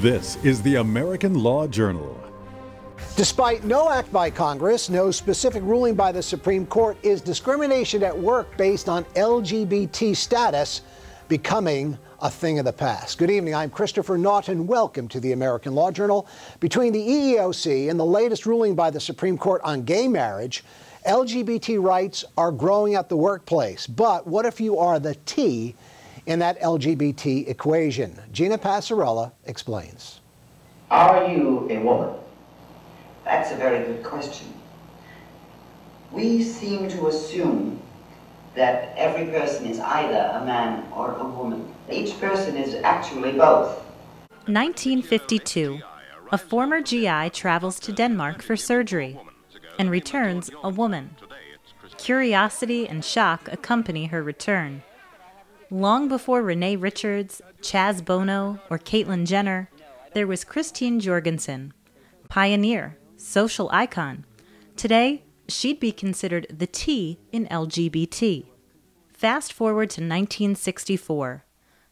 This is the American Law Journal. Despite no act by Congress, no specific ruling by the Supreme Court, is discrimination at work based on LGBT status becoming a thing of the past. Good evening, I'm Christopher Naughton. Welcome to the American Law Journal. Between the EEOC and the latest ruling by the Supreme Court on gay marriage, LGBT rights are growing at the workplace. But what if you are the T in that LGBT equation? Gina Passarella explains. Are you a woman? That's a very good question. We seem to assume that every person is either a man or a woman. Each person is actually both. 1952. A former GI travels to Denmark for surgery and returns a woman. Curiosity and shock accompany her return. Long before Renee Richards, Chaz Bono, or Caitlyn Jenner, there was Christine Jorgensen, pioneer, social icon. Today, she'd be considered the T in LGBT. Fast forward to 1964.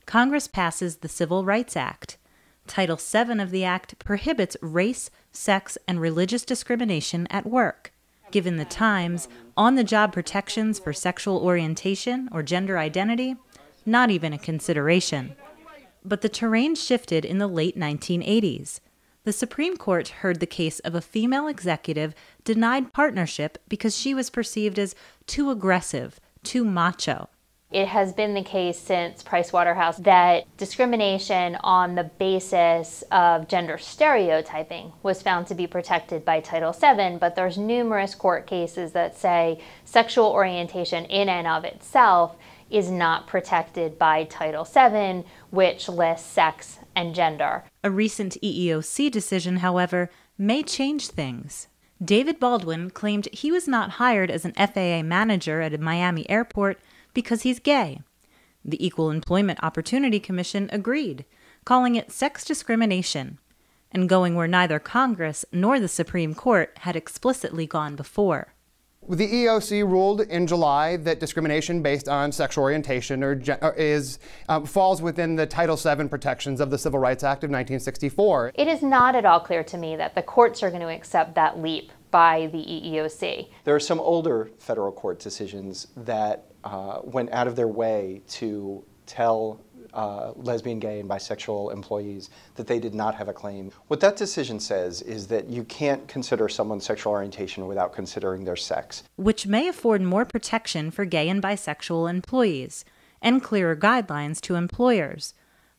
Congress passes the Civil Rights Act. Title VII of the Act prohibits race, sex, and religious discrimination at work. Given the times, on-the-job protections for sexual orientation or gender identity, not even a consideration. But the terrain shifted in the late 1980s. The Supreme Court heard the case of a female executive denied partnership because she was perceived as too aggressive, too macho. It has been the case since Pricewaterhouse that discrimination on the basis of gender stereotyping was found to be protected by Title VII, but there's numerous court cases that say sexual orientation in and of itself is not protected by Title VII, which lists sex and gender. A recent EEOC decision, however, may change things. David Baldwin claimed he was not hired as an FAA manager at a Miami airport because he's gay. The Equal Employment Opportunity Commission agreed, calling it sex discrimination, and going where neither Congress nor the Supreme Court had explicitly gone before. The EEOC ruled in July that discrimination based on sexual orientation falls within the Title VII protections of the Civil Rights Act of 1964. It is not at all clear to me that the courts are going to accept that leap by the EEOC. There are some older federal court decisions that went out of their way to tell lesbian, gay, and bisexual employees that they did not have a claim. What that decision says is that you can't consider someone's sexual orientation without considering their sex. Which may afford more protection for gay and bisexual employees, and clearer guidelines to employers.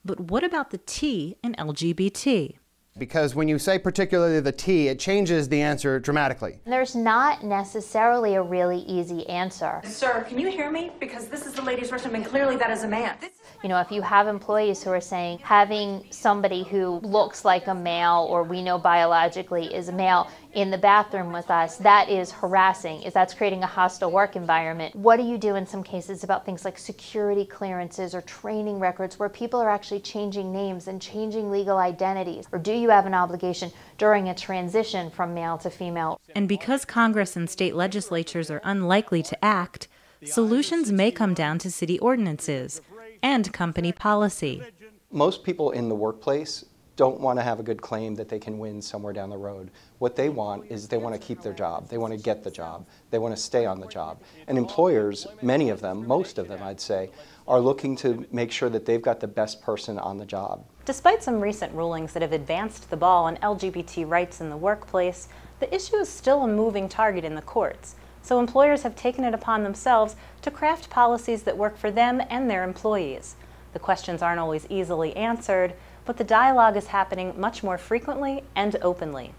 But what about the T in LGBT? Because when you say particularly the T, it changes the answer dramatically. There's not necessarily a really easy answer. Sir, can you hear me? Because this is the ladies' restroom, and clearly that is a man. You know, if you have employees who are saying having somebody who looks like a male or we know biologically is a male in the bathroom with us, that is harassing. That's creating a hostile work environment. What do you do in some cases about things like security clearances or training records where people are actually changing names and changing legal identities? Or do you have an obligation during a transition from male to female? And because Congress and state legislatures are unlikely to act, solutions may come down to city ordinances and company policy. Most people in the workplace don't want to have a good claim that they can win somewhere down the road. What they want is they want to keep their job. They want to get the job. They want to stay on the job. And employers, many of them, most of them I'd say, are looking to make sure that they've got the best person on the job. Despite some recent rulings that have advanced the ball on LGBT rights in the workplace, the issue is still a moving target in the courts. So employers have taken it upon themselves to craft policies that work for them and their employees. The questions aren't always easily answered, but the dialogue is happening much more frequently and openly.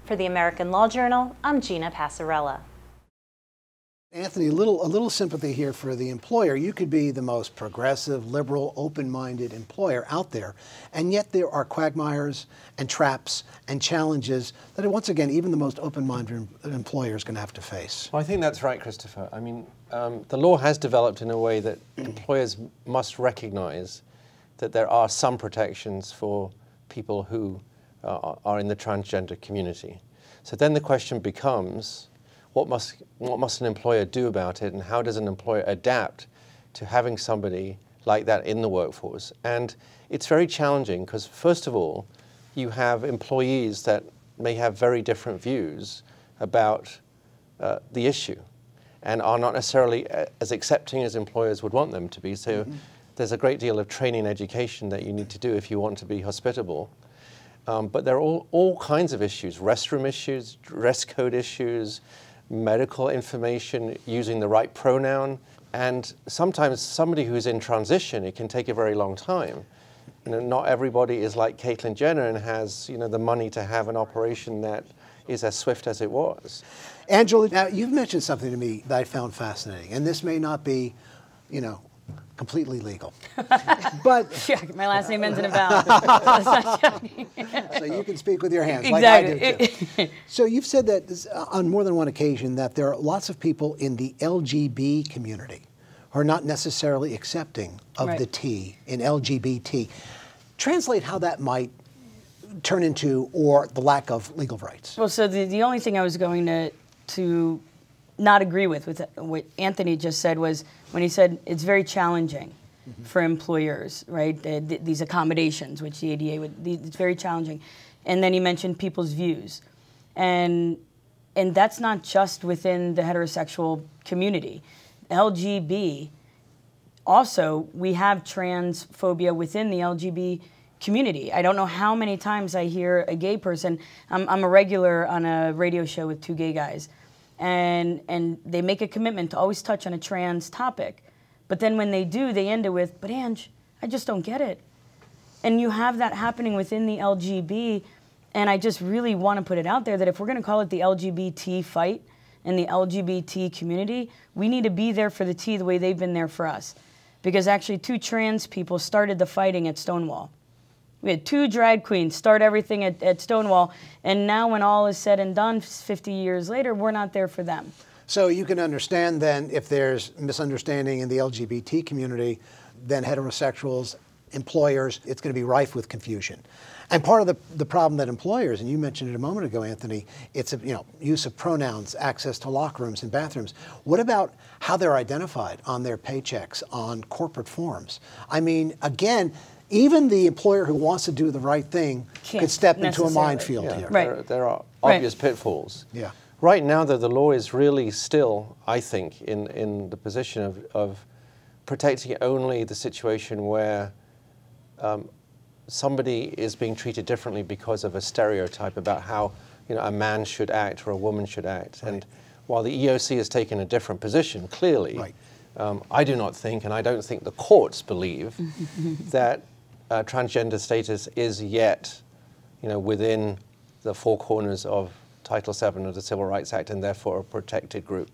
For the American Law Journal, I'm Gina Passarella. Anthony, a little sympathy here for the employer. You could be the most progressive, liberal, open-minded employer out there, and yet there are quagmires and traps and challenges that, once again, even the most open-minded employer is going to have to face. Well, I think that's right, Christopher. I mean, the law has developed in a way that employers must recognize that there are some protections for people who are in the transgender community. So then the question becomes, what must an employer do about it, and how does an employer adapt to having somebody like that in the workforce? And it's very challenging because, first of all, you have employees that may have very different views about the issue and are not necessarily as accepting as employers would want them to be. So there's a great deal of training and education that you need to do if you want to be hospitable. But there are all kinds of issues, restroom issues, dress code issues, medical information, using the right pronoun. And sometimes somebody who's in transition, it can take a very long time. You know, not everybody is like Caitlyn Jenner and has, you know, the money to have an operation that is as swift as it was. Angela, now you've mentioned something to me that I found fascinating, and this may not be, you know, completely legal. But yeah, my last name ends in a vowel. So you can speak with your hands, exactly. Like I do too. So you've said that on more than one occasion that there are lots of people in the LGBT community who are not necessarily accepting of right. the T in LGBT. Translate how that might turn into, or the lack of legal rights. Well, so the only thing I was going to not agree with what Anthony just said was when he said it's very challenging for employers, right? These accommodations, which the ADA would, it's very challenging. And then he mentioned people's views. And that's not just within the heterosexual community. LGB, also, we have transphobia within the LGBT community. I don't know how many times I hear a gay person. I'm a regular on a radio show with 2 gay guys, and they make a commitment to always touch on a trans topic. But then when they do, they end it with, but Ange, I just don't get it. And you have that happening within the LGB, and I just really want to put it out there that if we're going to call it the LGBT fight and the LGBT community, we need to be there for the T the way they've been there for us. Because actually 2 trans people started the fighting at Stonewall. We had 2 drag queens start everything at Stonewall, and now when all is said and done 50 years later, we're not there for them. So you can understand then if there's misunderstanding in the LGBT community, then heterosexuals, employers, it's going to be rife with confusion. And part of the problem that employers, and you mentioned it a moment ago, Anthony, it's use of pronouns, access to locker rooms and bathrooms. What about how they're identified on their paychecks, on corporate forms? I mean, again, even the employer who wants to do the right thing could step into a minefield here. Right. There are obvious pitfalls. Yeah. Right now, though, the law is really still, I think, in the position of protecting only the situation where somebody is being treated differently because of a stereotype about how a man should act or a woman should act. Right. And while the EEOC has taken a different position, clearly, right. I do not think, and I don't think the courts believe, that transgender status is yet within the 4 corners of Title VII of the Civil Rights Act and therefore a protected group.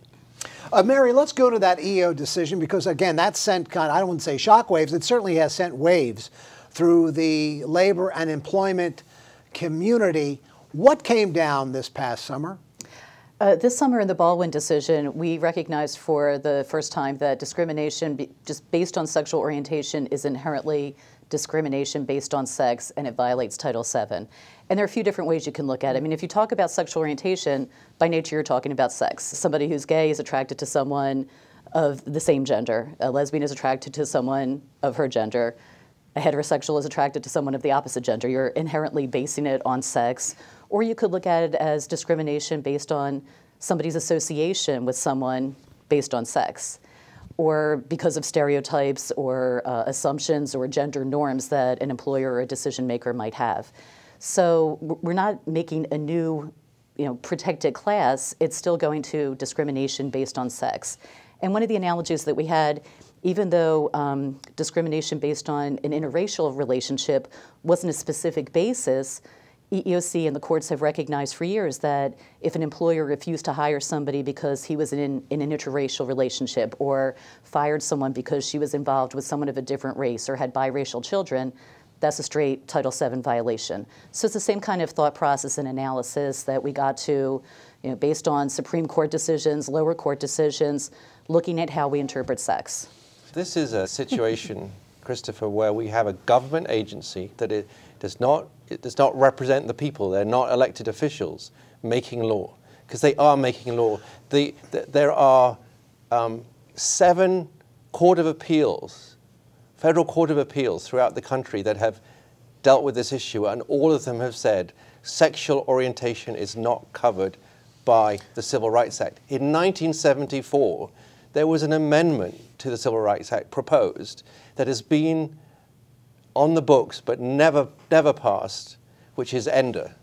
Mary, let's go to that EEO decision because, again, that sent I don't want to say shockwaves, it certainly has sent waves through the labor and employment community. What came down this past summer? This summer in the Baldwin decision, we recognized for the first time that discrimination just based on sexual orientation is inherently discrimination based on sex, and it violates Title VII. And there are a few different ways you can look at it. I mean, if you talk about sexual orientation, by nature you're talking about sex. Somebody who's gay is attracted to someone of the same gender. A lesbian is attracted to someone of her gender. A heterosexual is attracted to someone of the opposite gender. You're inherently basing it on sex. Or you could look at it as discrimination based on somebody's association with someone based on sex, or because of stereotypes or assumptions or gender norms that an employer or a decision maker might have. So we're not making a new protected class. It's still going to discrimination based on sex. And one of the analogies that we had, even though discrimination based on an interracial relationship wasn't a specific basis, EEOC and the courts have recognized for years that if an employer refused to hire somebody because he was in an interracial relationship or fired someone because she was involved with someone of a different race or had biracial children, that's a straight Title VII violation. So it's the same kind of thought process and analysis that we got to, based on Supreme Court decisions, lower court decisions, looking at how we interpret sex. This is a situation, Christopher, where we have a government agency that it does not represent the people. They're not elected officials making law, because they are making law. There are 7 Court of Appeals, Federal Court of Appeals throughout the country that have dealt with this issue, and all of them have said sexual orientation is not covered by the Civil Rights Act. In 1974, there was an amendment to the Civil Rights Act proposed that has been on the books but never passed, which is ENDER,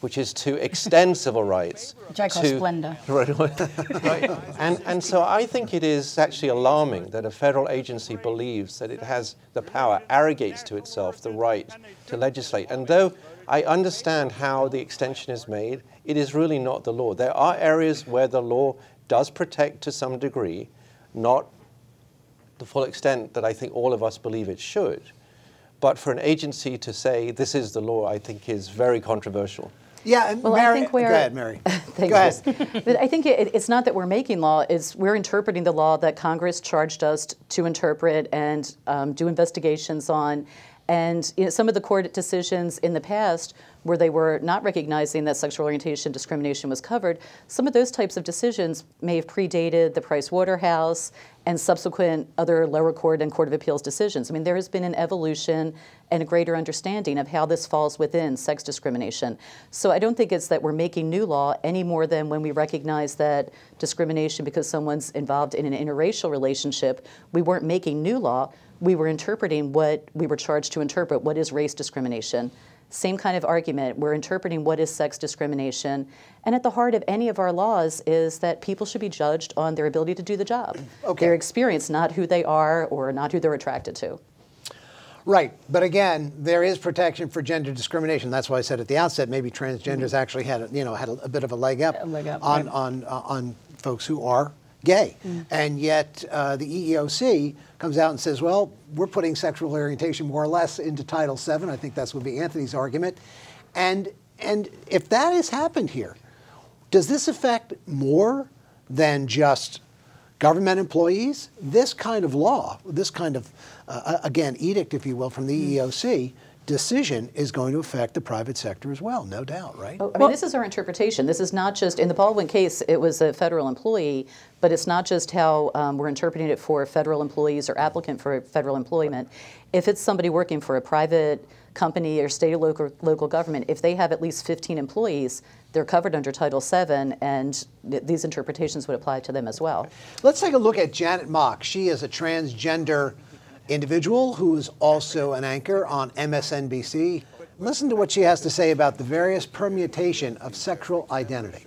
which is to extend civil rights. Which I call Splenda. Right. And so I think it is actually alarming that a federal agency believes that it has the power, arrogates to itself the right to legislate. And though I understand how the extension is made, it is really not the law. There are areas where the law does protect to some degree, not the full extent that I think all of us believe it should. But for an agency to say this is the law, I think is very controversial. Yeah, and well, Mary, I think we're, go ahead, Mary. Thanks. Go ahead. But I think it's not that we're making law, we're interpreting the law that Congress charged us to interpret and do investigations on. And some of the court decisions in the past where they were not recognizing that sexual orientation discrimination was covered, some of those types of decisions may have predated the Price Waterhouse and subsequent other lower court and Court of Appeals decisions. I mean, there has been an evolution and a greater understanding of how this falls within sex discrimination. So I don't think it's that we're making new law any more than when we recognize that discrimination because someone's involved in an interracial relationship, we weren't making new law. We were interpreting what we were charged to interpret, what is race discrimination. Same kind of argument, we're interpreting what is sex discrimination. And at the heart of any of our laws is that people should be judged on their ability to do the job. Okay. Their experience, not who they are or not who they're attracted to. Right, but again, there is protection for gender discrimination. That's why I said at the outset, maybe transgenders actually had a bit of a leg up, on folks who are gay. And yet the EEOC comes out and says, well, we're putting sexual orientation more or less into Title VII. I think that's would be Anthony's argument. And if that has happened here, does this affect more than just government employees? This kind of law, this kind of, again, edict, if you will, from the EEOC, decision is going to affect the private sector as well, no doubt, right? I mean, this is our interpretation. This is not just, in the Baldwin case, it was a federal employee, but it's not just how we're interpreting it for federal employees or applicant for federal employment. If it's somebody working for a private company or state or local government, if they have at least 15 employees, they're covered under Title VII, and these interpretations would apply to them as well. Let's take a look at Janet Mock. She is a transgender individual who is also an anchor on MSNBC. Listen to what she has to say about the various permutation of sexual identity.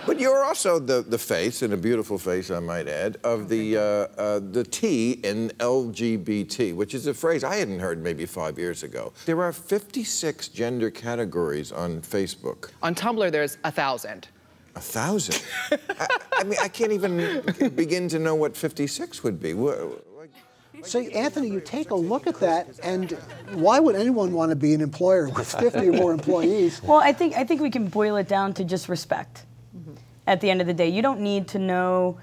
But you're also the face, and a beautiful face, I might add, of the T in LGBT, which is a phrase I hadn't heard maybe 5 years ago. There are 56 gender categories on Facebook. On Tumblr, there's 1,000. 1,000? I mean, I can't even begin to know what 56 would be. So, Anthony, you take a look at that, and why would anyone want to be an employer with 50 or more employees? Well, I think we can boil it down to just respect. At the end of the day, you don't need to know,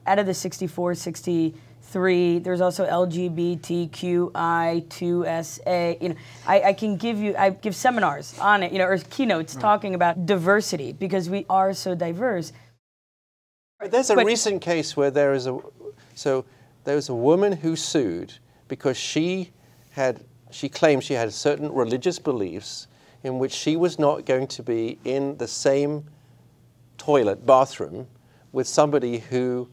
out of the 64, 63, there's also LGBTQI2SA. I give seminars on it, or keynotes talking about diversity because we are so diverse. There's a recent case where there was a woman who sued because she claimed she had certain religious beliefs in which she was not going to be in the same bathroom with somebody who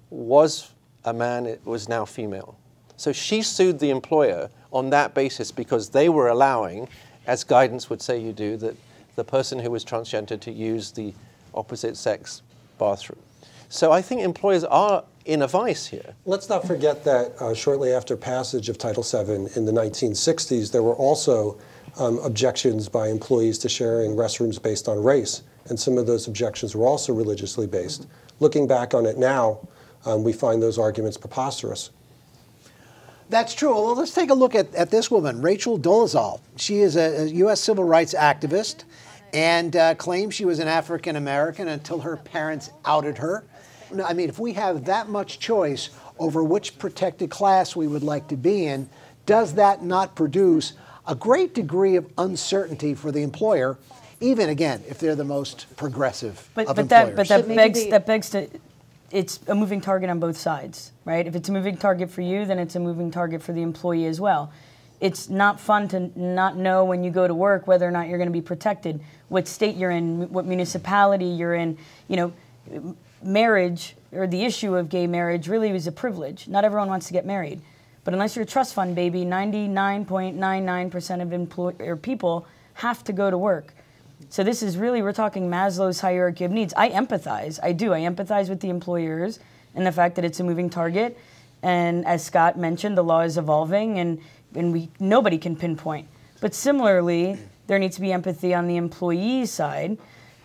was a man, was now female. So she sued the employer on that basis because they were allowing, as guidance would say you do, that the person who was transgender to use the opposite sex bathroom. So I think employers are in a vice here. Let's not forget that shortly after passage of Title VII in the 1960s, there were also objections by employees to sharing restrooms based on race, and some of those objections were also religiously based. Looking back on it now, we find those arguments preposterous. That's true. Well, let's take a look at this woman, Rachel Dolezal. She is a U.S. civil rights activist and claims she was an African American until her parents outed her. I mean, if we have that much choice over which protected class we would like to be in, does that not produce a great degree of uncertainty for the employer, even, again, if they're the most progressive of employers? But that begs to, it's a moving target on both sides, right? If it's a moving target for you, then it's a moving target for the employee as well. it's not fun to not know when you go to work whether or not you're going to be protected, what state you're in, what municipality you're in. You know, marriage, or the issue of gay marriage, really is a privilege. Not everyone wants to get married. But unless you're a trust fund baby, 99.99% of people have to go to work. So this is really, we're talking Maslow's hierarchy of needs. I empathize. I do. I empathize with the employers and the fact that it's a moving target. And as Scott mentioned, the law is evolving, and nobody can pinpoint. But similarly, there needs to be empathy on the employee side.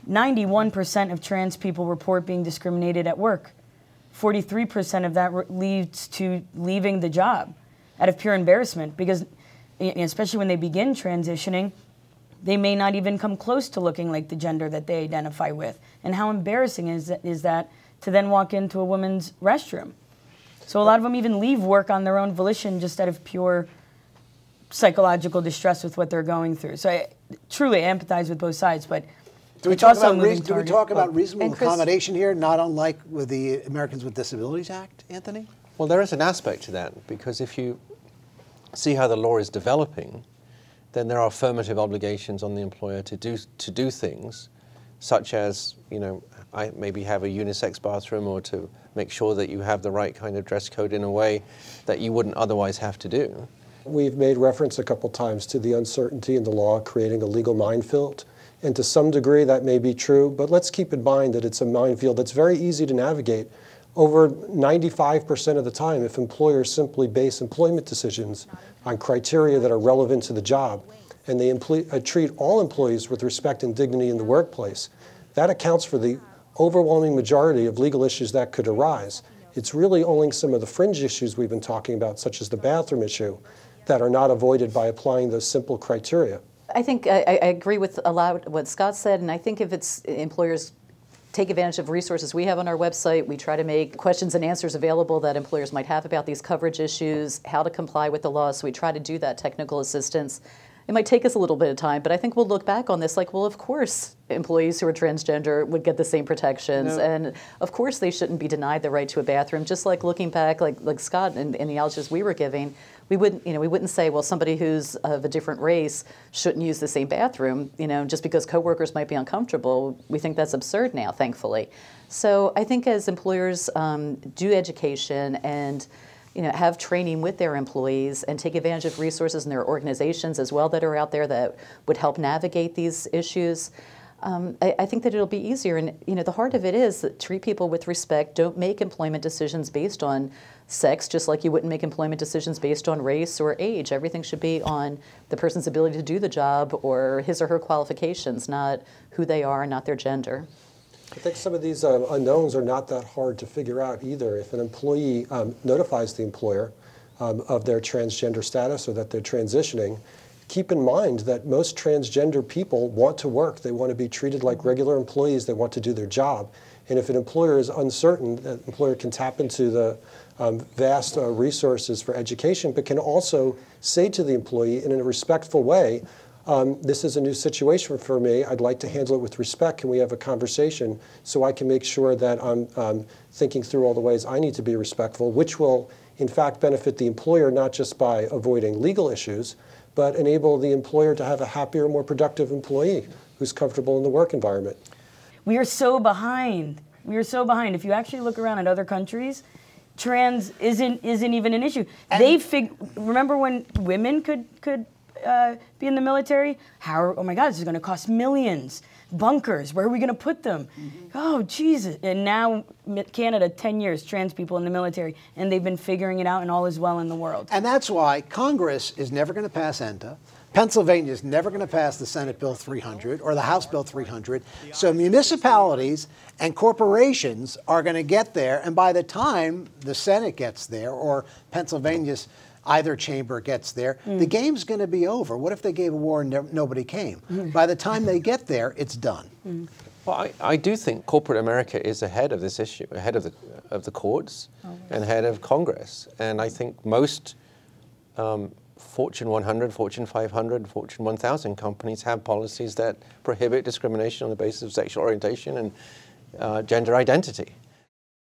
91% of trans people report being discriminated at work. 43% of that leads to leaving the job out of pure embarrassment, because especially when they begin transitioning, they may not even come close to looking like the gender that they identify with. And how embarrassing is that to then walk into a woman's restroom? So a lot of them even leave work on their own volition just out of pure psychological distress with what they're going through. So I truly empathize with both sides, but do we talk about reasonable accommodation here, not unlike with the Americans with Disabilities Act, Anthony? Well, there is an aspect to that, because if you see how the law is developing, then there are affirmative obligations on the employer to do things, such as, you know, maybe have a unisex bathroom, or to make sure that you have the right kind of dress code in a way that you wouldn't otherwise have to do. We've made reference a couple times to the uncertainty in the law creating a legal minefield. And to some degree that may be true, but let's keep in mind that it's a minefield that's very easy to navigate. Over 95% of the time, if employers simply base employment decisions on criteria that are relevant to the job, and they treat all employees with respect and dignity in the workplace, that accounts for the overwhelming majority of legal issues that could arise. It's really only some of the fringe issues we've been talking about, such as the bathroom issue, that are not avoided by applying those simple criteria. I think I agree with a lot what Scott said, and I think if it's employers take advantage of resources we have on our website, we try to make questions and answers available that employers might have about these coverage issues, how to comply with the law, so we try to do that technical assistance. It might take us a little bit of time, but I think we'll look back on this like, well, of course employees who are transgender would get the same protections, and of course they shouldn't be denied the right to a bathroom. Just like looking back, like Scott in the analogies we were giving, we wouldn't say, well, somebody who's of a different race shouldn't use the same bathroom, just because coworkers might be uncomfortable. We think that's absurd now, thankfully. So I think as employers do education and have training with their employees and take advantage of resources in their organizations as well that are out there that would help navigate these issues, I think that it'll be easier. And the heart of it is that treat people with respect. Don't make employment decisions based on sex, just like you wouldn't make employment decisions based on race or age. Everything should be on the person's ability to do the job or his or her qualifications, not who they are, not their gender. I think some of these unknowns are not that hard to figure out either. If an employee notifies the employer of their transgender status or that they're transitioning, keep in mind that most transgender people want to work. They want to be treated like regular employees. They want to do their job. And if an employer is uncertain, the employer can tap into the vast resources for education, but can also say to the employee in a respectful way, this is a new situation for me. I'd like to handle it with respect. Can we have a conversation so I can make sure that I'm thinking through all the ways I need to be respectful, which will, in fact, benefit the employer not just by avoiding legal issues, but enable the employer to have a happier, more productive employee who's comfortable in the work environment. We are so behind. We are so behind. If you actually look around at other countries, trans isn't even an issue. Remember when women could be in the military? Oh my God, this is going to cost millions. Bunkers, where are we going to put them? Oh, Jesus. And now Canada, 10 years, trans people in the military, and they've been figuring it out, and all is well in the world. And that's why Congress is never going to pass ENTA. Pennsylvania is never going to pass the Senate Bill 300 or the House Bill 300. So municipalities and corporations are going to get there, and by the time the Senate gets there or Pennsylvania's either chamber gets there, the game's going to be over. What if they gave a war and nobody came? By the time they get there, it's done. Well, I do think corporate America is ahead of this issue, ahead of the courts and ahead of Congress. And I think most Fortune 100, Fortune 500, Fortune 1000 companies have policies that prohibit discrimination on the basis of sexual orientation and gender identity.